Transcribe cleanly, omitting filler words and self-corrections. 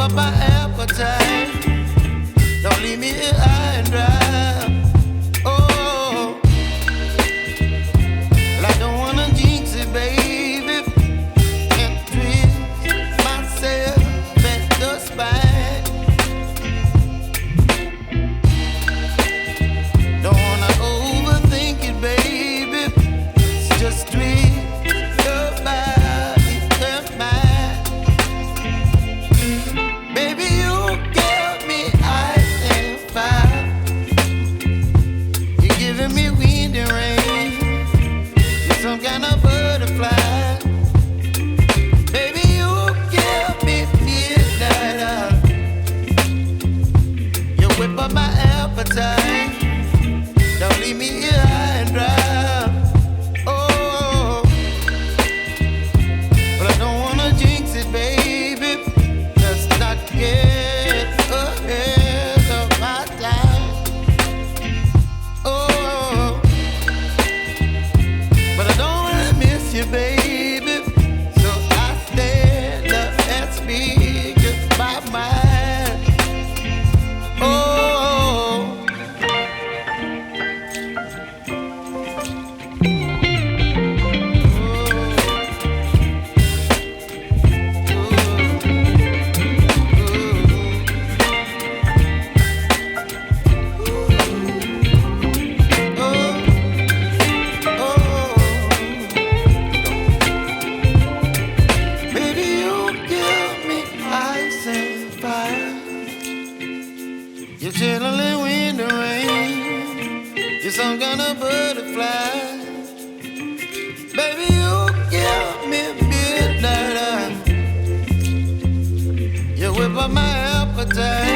up my appetite. Don't leave me here high and dry. Oh, well, I don't wanna jinx it, baby, and twist myself at the spine. Don't wanna overthink it, baby. It's just twist your body and mine. Baby, you give me ice and fire. You're giving me wind and rain. You're some kind of butterfly. Baby, you give me midnight. You whip up my appetite. Don't leave me here high and dry. Oh, but I don't wanna jinx it, baby. Let's not get ahead of my time. Oh, but I don't wanna miss you, baby. So I stand up and speak my mind. Oh. Baby, you give me ice and fire. You're chilling wind and rain. You're some kind of butterfly. Baby, you give me midnight. You whip up my appetite.